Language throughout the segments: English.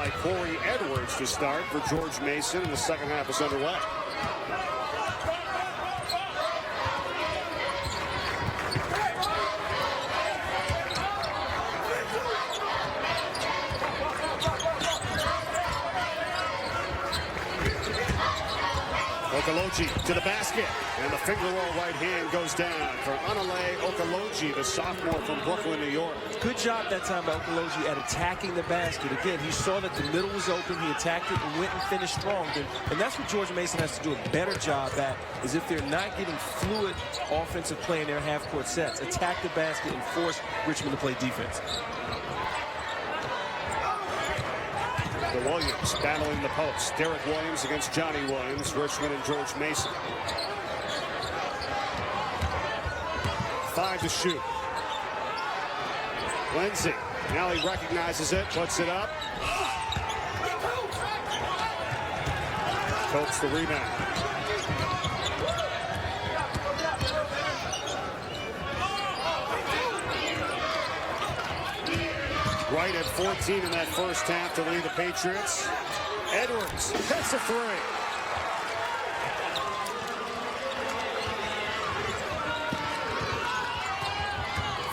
by Corey Edwards to start for George Mason, and the second half is underway. Okoloji to the basket, and the finger roll right hand goes down for Anale Okoloji, the sophomore from Brooklyn, New York. Good job that time by Okoloji at attacking the basket. Again, he saw that the middle was open, he attacked it and went and finished strong. And that's what George Mason has to do a better job at, is if they're not getting fluid offensive play in their half-court sets, attack the basket and force Richmond to play defense. The Williams battling the post. Derek Williams against Johnny Williams. Richmond and George Mason. 5 to shoot. Lindsay. Now he recognizes it. Puts it up. Copes the rebound. Right at 14 in that first half to lead the Patriots. Edwards hits a 3.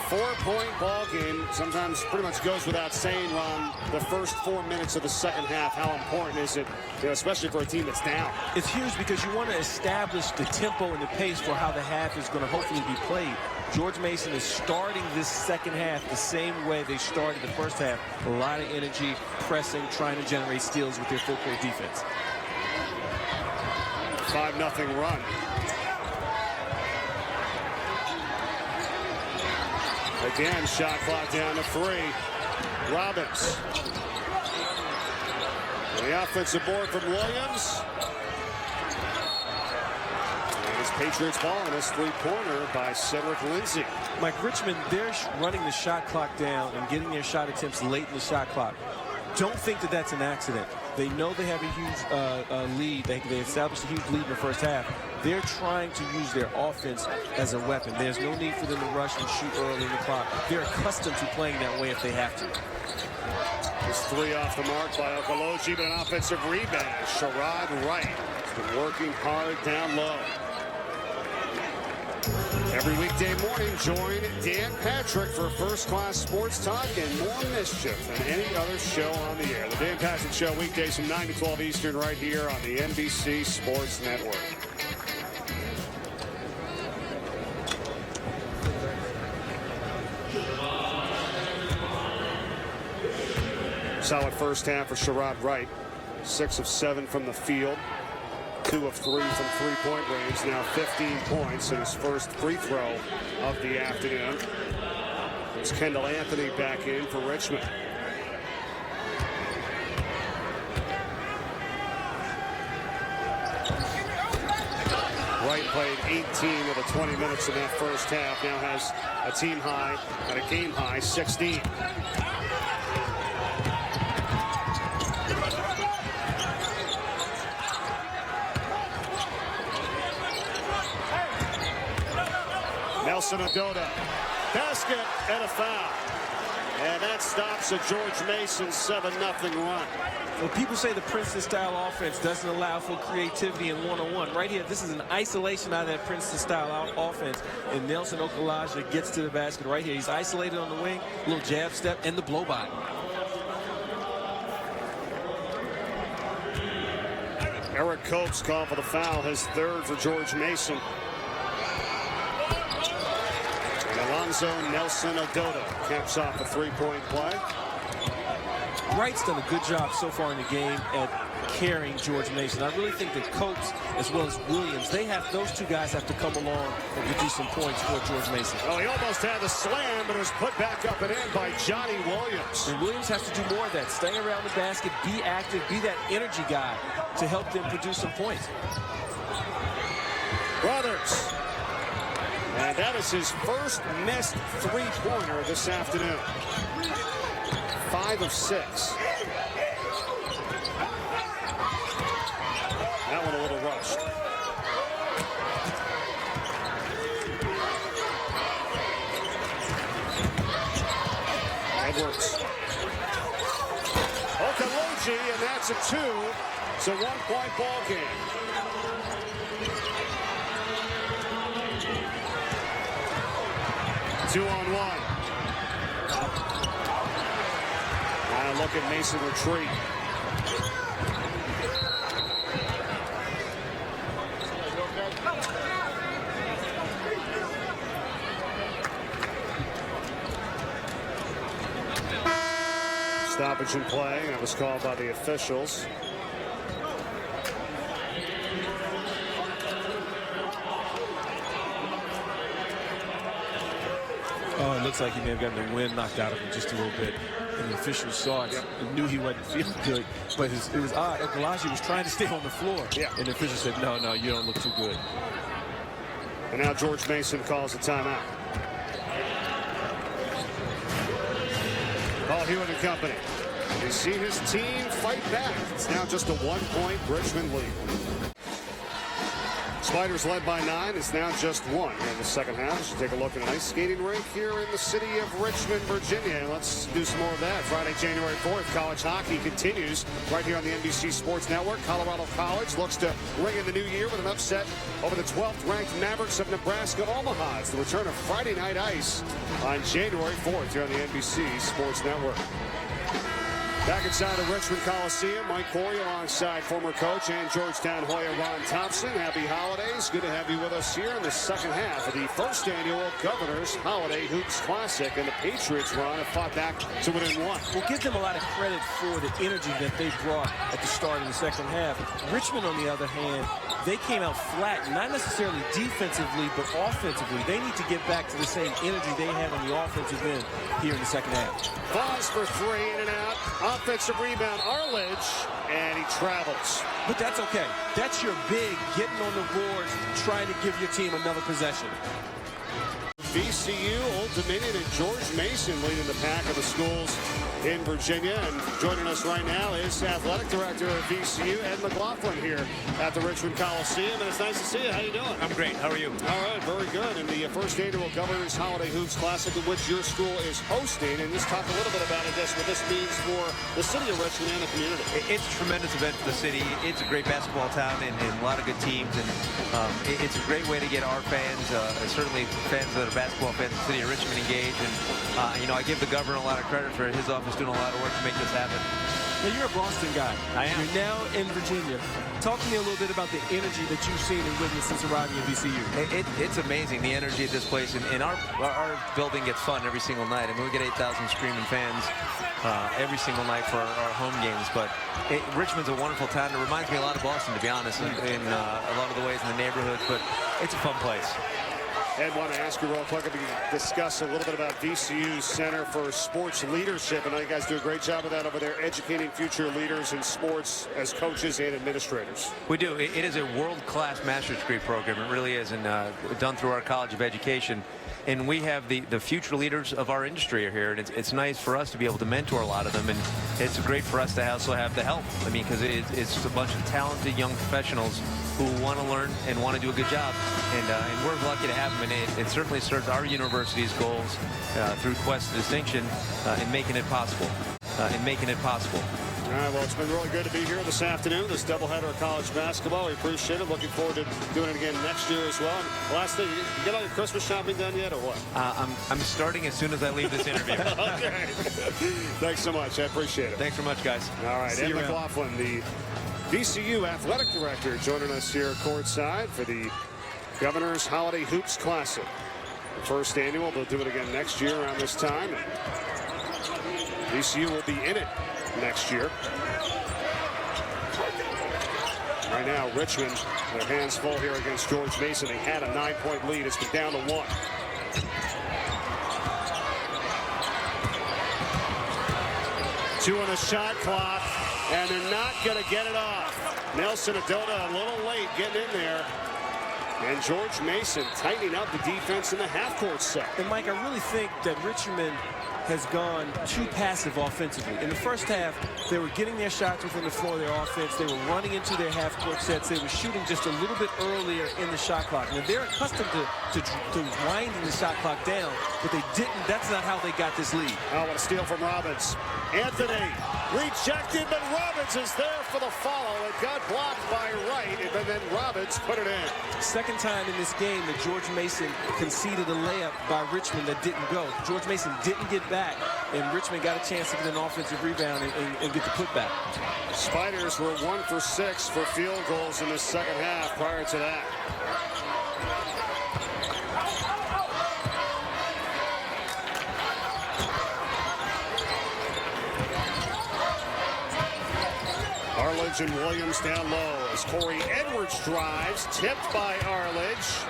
4-point ball game. Sometimes pretty much goes without saying, Ron, the first 4 minutes of the second half. How important is it, especially for a team that's down? It's huge because you want to establish the tempo and the pace for how the half is going to hopefully be played. George Mason is starting this second half the same way they started the first half. A lot of energy, pressing, trying to generate steals with their full-court defense. 5-0 run. Again, shot clock down to 3. Robbins. The offensive board from Williams. Patriots ball and this three-pointer by Cedric Lindsay. Mike, Richmond, they're running the shot clock down and getting their shot attempts late in the shot clock. Don't think that that's an accident. They know they have a huge lead. They established a huge lead in the first half. They're trying to use their offense as a weapon. There's no need for them to rush and shoot early in the clock. They're accustomed to playing that way if they have to. This 3 off the mark by Okoloji, but an offensive rebound. Sherrod Wright has been working hard down low. Every weekday morning, join Dan Patrick for first-class sports talk and more mischief than any other show on the air. The Dan Patrick Show, weekdays from 9 to 12 Eastern, right here on the NBC Sports Network. Solid first half for Sherrod Wright. 6 of 7 from the field. 2 of 3 from three-point range. Now 15 points in his first free throw of the afternoon. It's Kendall Anthony back in for Richmond. Wright played 18 of the 20 minutes in that first half. Now has a team high and a game high 16. Nelson Ododa, basket and a foul. And that stops a George Mason 7-0 run. Well, people say the Princeton-style offense doesn't allow for creativity in one-on-one. Right here, this is an isolation out of that Princeton-style offense. And Nelson Okoloji gets to the basket right here. He's isolated on the wing, little jab step, and the blow-by. Eric Copes called for the foul, his 3rd for George Mason. Alonzo Nelson Ododa caps off a 3-point play. Wright's done a good job so far in the game at carrying George Mason. I really think that Copes as well as Williams, those two guys have to come along and produce some points for George Mason. Oh, he almost had the slam, but it was put back up and in by Johnny Williams. And Williams has to do more of that. Stay around the basket, be active, be that energy guy to help them produce some points. Brothers. And that is his first missed three-pointer this afternoon. 5 of 6. That one a little rushed. Edwards. Okoloji energy, and that's a 2. It's a 1-point ball game. Two on one. Now look at Mason retreat. Stoppage in play. That was called by the officials. Oh, it looks like he may have gotten the wind knocked out of him just a little bit. And the officials saw it and knew he wasn't feeling good. But it was odd. Okulaji was trying to stay on the floor. Yeah. And the official said, no, you don't look too good. And now George Mason calls a timeout. Paul Hewitt and company. You see his team fight back. It's now just a 1-point Richmond lead. Spiders led by 9. It's now just 1 in the second half. We should take a look at an ice skating rink here in the city of Richmond, Virginia. And let's do some more of that. Friday, January 4th, college hockey continues right here on the NBC Sports Network. Colorado College looks to ring in the new year with an upset over the 12th-ranked Mavericks of Nebraska Omaha. It's the return of Friday Night Ice on January 4th here on the NBC Sports Network. Back inside the Richmond Coliseum, Mike Corey alongside former coach and Georgetown Hoya Ron Thompson. Happy holidays. Good to have you with us here in the second half of the first annual Governor's Holiday Hoops Classic. And the Patriots, Ron, have fought back to within 1. We'll give them a lot of credit for the energy that they brought at the start of the second half. Richmond, on the other hand, they came out flat, not necessarily defensively, but offensively. They need to get back to the same energy they had on the offensive end here in the second half. Falls for 3, in and out. Offensive rebound, Arledge, and he travels. But that's okay. That's your big, getting on the boards, trying to give your team another possession. VCU, Old Dominion, and George Mason leading the pack of the schools in Virginia. And joining us right now is Athletic Director of VCU, Ed McLaughlin, here at the Richmond Coliseum. And it's nice to see you. How you doing? I'm great. How are you? All right, very good. And the first annual Governor's Holiday Hoops Classic, in which your school is hosting. And just talk a little bit about it, what this means for the city of Richmond and the community. It's a tremendous event for the city. It's a great basketball town and a lot of good teams. And it's a great way to get our fans, certainly fans that are basketball fans in the city of Richmond, engaged. And, I give the governor a lot of credit for his office doing a lot of work to make this happen. Now, you're a Boston guy. I am. You're now in Virginia. Talk to me a little bit about the energy that you've seen and witnessed since arriving at VCU. It's amazing, the energy at this place. And our building gets fun every single night. I mean, we get 8,000 screaming fans every single night for our home games. But Richmond's a wonderful town. It reminds me a lot of Boston, to be honest, in a lot of the ways in the neighborhoods. But it's a fun place. Ed, want to ask you real quick if you can discuss a little bit about VCU's Center for Sports Leadership. I know you guys do a great job of that over there, educating future leaders in sports as coaches and administrators. We do. It is a world-class master's degree program. It really is, and done through our College of Education. And we have the future leaders of our industry are here, and it's nice for us to be able to mentor a lot of them, and it's great for us to also have the help. I mean, because it's a bunch of talented young professionals who want to learn and want to do a good job, and we're lucky to have them, and it certainly serves our university's goals through quest to distinction in making it possible. All right, well, it's been really good to be here this afternoon, this doubleheader of college basketball. We appreciate it. Looking forward to doing it again next year as well. And last thing, you get all your Christmas shopping done yet or what? I'm starting as soon as I leave this interview. Okay. Thanks so much. I appreciate it. Thanks so much, guys. All right, See Ed you around. McLaughlin, the VCU Athletic Director, joining us here courtside for the Governor's Holiday Hoops Classic. The first annual. They'll do it again next year around this time. VCU will be in it next year. Right now, Richmond, their hands full here against George Mason. They had a 9-point lead. It's been down to 1. Two on the shot clock, and they're not going to get it off. Nelson Adota a little late getting in there. And George Mason tightening up the defense in the half-court set. And, Mike, I really think that Richmond has gone too passive offensively. In the first half, they were getting their shots within the floor of their offense. They were running into their half-court sets. They were shooting just a little bit earlier in the shot clock. Now, they're accustomed to winding the shot clock down, but they didn't. That's not how they got this lead. Oh, what a steal from Robbins. Anthony Rejected, but Robbins is there for the follow. It got blocked by Wright, and then Robbins put it in. Second time in this game that George Mason conceded a layup by Richmond that didn't go. George Mason didn't get back, and Richmond got a chance to get an offensive rebound and get the putback. Spiders were 1 for 6 for field goals in the second half prior to that. Arledge and Williams down low as Corey Edwards drives, tipped by Arledge.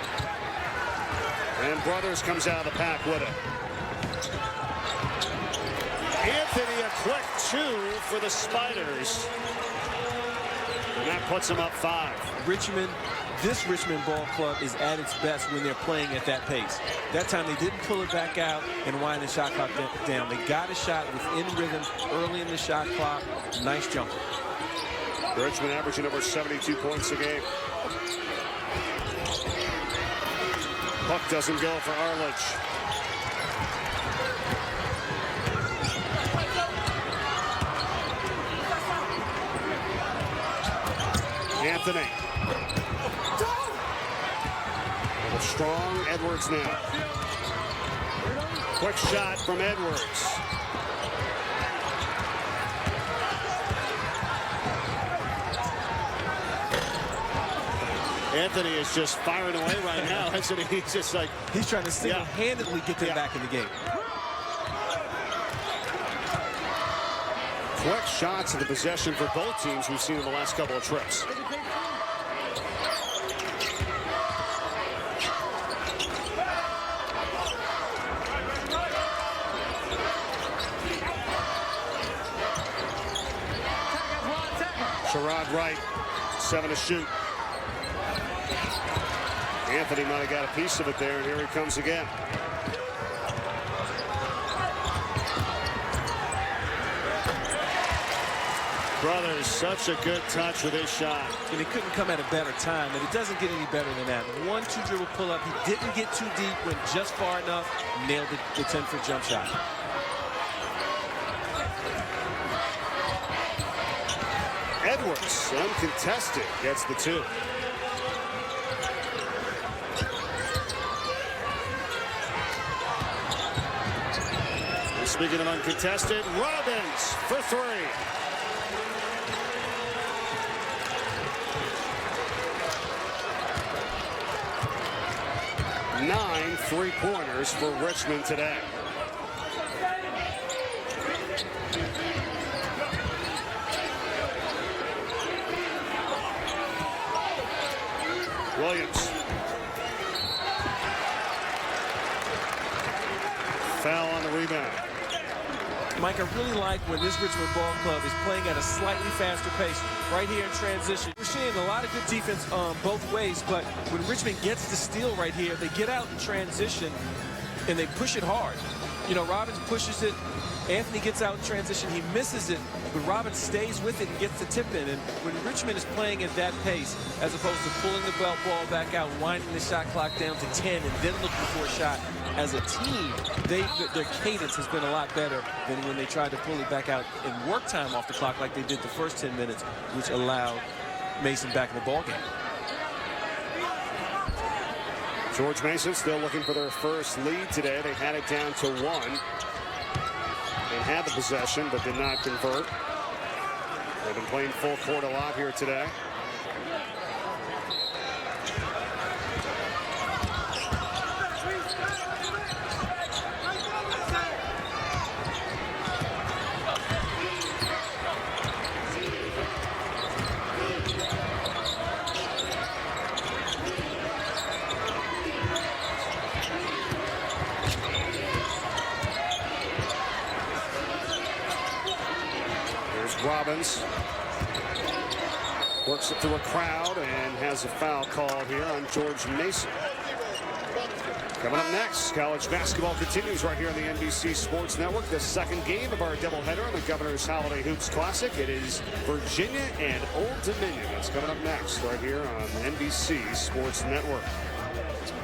And Brothers comes out of the pack with it. Anthony, a quick 2 for the Spiders. And that puts them up 5. This Richmond ball club is at its best when they're playing at that pace. That time they didn't pull it back out and wind the shot clock down. They got a shot within rhythm early in the shot clock. Nice jumper. Richmond averaging over 72 points a game. Puck doesn't go for Arledge. Anthony. With a strong Edwards now. Quick shot from Edwards. Anthony is just firing away right now. He's just like... He's trying to single-handedly get them back in the game. Quick shots at the possession for both teams we've seen in the last couple of trips. Sherrod Wright, 7 to shoot. Anthony might have got a piece of it there, and here he comes again. Brothers, such a good touch with his shot. And it couldn't come at a better time, and it doesn't get any better than that. 1-2 dribble pull up. He didn't get too deep, went just far enough, nailed the 10-foot jump shot. Edwards, uncontested, gets the 2. And speaking of uncontested, Robbins for 3. Nine three-pointers for Richmond today. Williams. Foul on the rebound. Mike, I really like when this Richmond ball club is playing at a slightly faster pace right here in transition. We're seeing a lot of good defense both ways, but when Richmond gets the steal right here, they get out in transition and they push it hard. You know, Robbins pushes it. Anthony gets out in transition. He misses it, but Robbins stays with it and gets the tip in. And when Richmond is playing at that pace, as opposed to pulling the ball back out, winding the shot clock down to 10, and then looking for a shot, as a team, their cadence has been a lot better than when they tried to pull it back out and work time off the clock like they did the first 10 minutes, which allowed Mason back in the ballgame. George Mason still looking for their first lead today. They had it down to 1. They had the possession, but did not convert. They've been playing full court a lot here today. Robbins works it through a crowd and has a foul called here on George Mason. Coming up next, college basketball continues right here on the NBC Sports Network. The second game of our doubleheader on the Governor's Holiday Hoops Classic. It is Virginia and Old Dominion. That's coming up next right here on NBC Sports Network.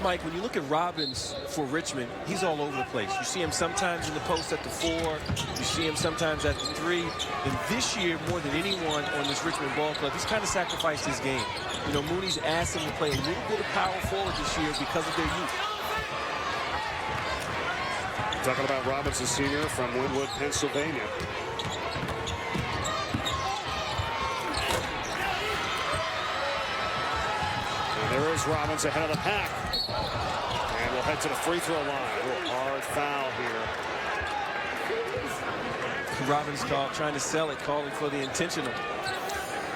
Mike, when you look at Robbins for Richmond, he's all over the place. You see him sometimes in the post at the 4. You see him sometimes at the 3. And this year, more than anyone on this Richmond ball club, he's kind of sacrificed his game. You know, Mooney's asked him to play a little bit of power forward this year because of their youth. Talking about Robbins, a senior from Wynwood, Pennsylvania. There is Robbins ahead of the pack. And we'll head to the free throw line. A little hard foul here. Robbins trying to sell it, calling for the intentional.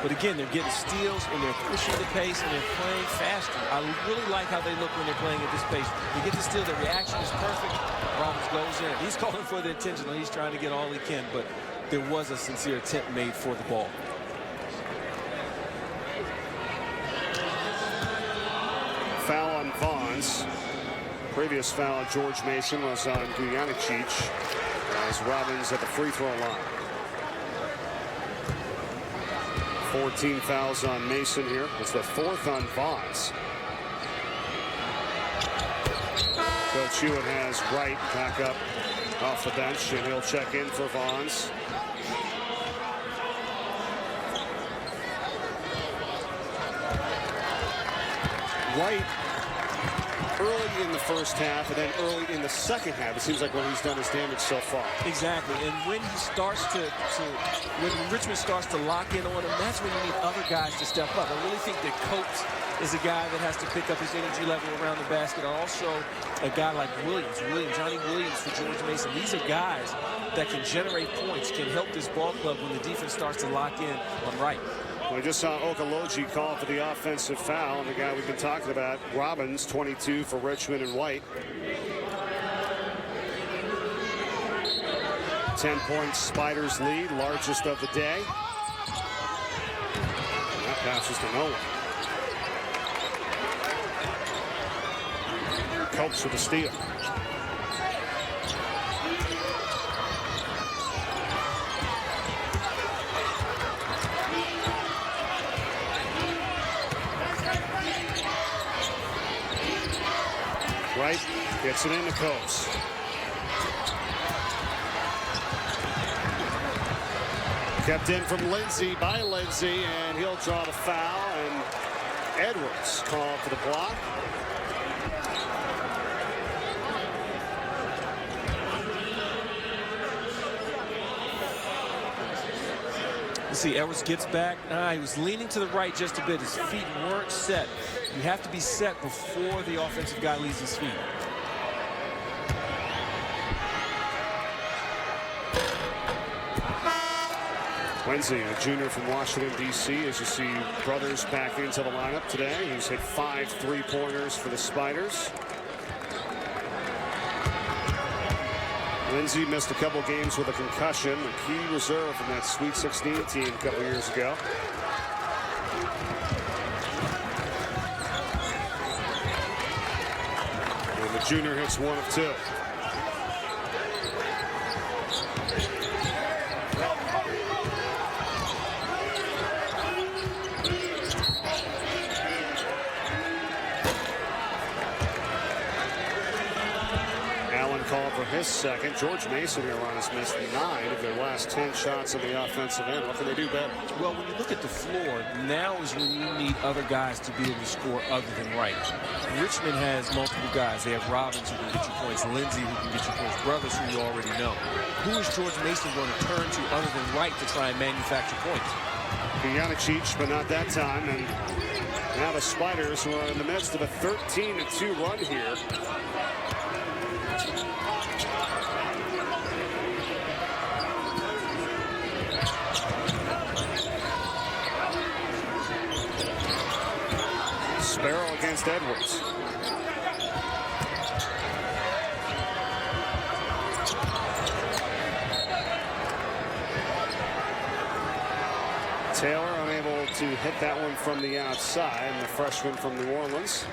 But again, they're getting steals and they're pushing the pace and they're playing faster. I really like how they look when they're playing at this pace. They get the steal, their reaction is perfect. Robbins goes in. He's calling for the intentional. He's trying to get all he can, but there was a sincere attempt made for the ball. Foul on Vaughns. Previous foul on George Mason was on Gujanicic as Robbins at the free throw line. 14 fouls on Mason here. It's the 4th on Vaughns. Coach Hewitt has Wright back up off the bench, and he'll check in for Vaughns. Wright early in the first half and then early in the second half, it seems like when he's done his damage so far. Exactly, and when he starts when Richmond starts to lock in on him, that's when you need other guys to step up. I really think that Coates is a guy that has to pick up his energy level around the basket. Also, a guy like Johnny Williams for George Mason. These are guys that can generate points, can help this ball club when the defense starts to lock in on Wright. We just saw Okoloji call for the offensive foul, and the guy we've been talking about, Robbins, 22 for Richmond and White. 10-point Spiders lead, largest of the day. And that passes to no one. Coates with the steal. Wright gets it into Coates. Kept in from Lindsay by Lindsay, and he'll draw the foul, and Edwards called for the block. You see, Edwards gets back. He was leaning to the right just a bit. His feet weren't set. You have to be set before the offensive guy leaves his feet. Lindsay, a junior from Washington, D.C. As you see, brothers back into the lineup today. He's hit 5 3-pointers for the Spiders. Lindsay missed a couple games with a concussion, a key reserve from that Sweet 16 team a couple years ago. And the junior hits 1 of 2. Call for his second. George Mason here has missed 9 of their last 10 shots on the offensive end. What can they do better? Well, when you look at the floor, now is when you need other guys to be able to score other than Wright. Richmond has multiple guys. They have Robbins who can get you points, Lindsay who can get you points, brothers who you already know. Who is George Mason going to turn to other than Wright to try and manufacture points? Gujanicic, but not that time. And now the Spiders, who are in the midst of a 13-2 run here. Sparrow against Edwards. Taylor unable to hit that one from the outside, and the freshman from New Orleans.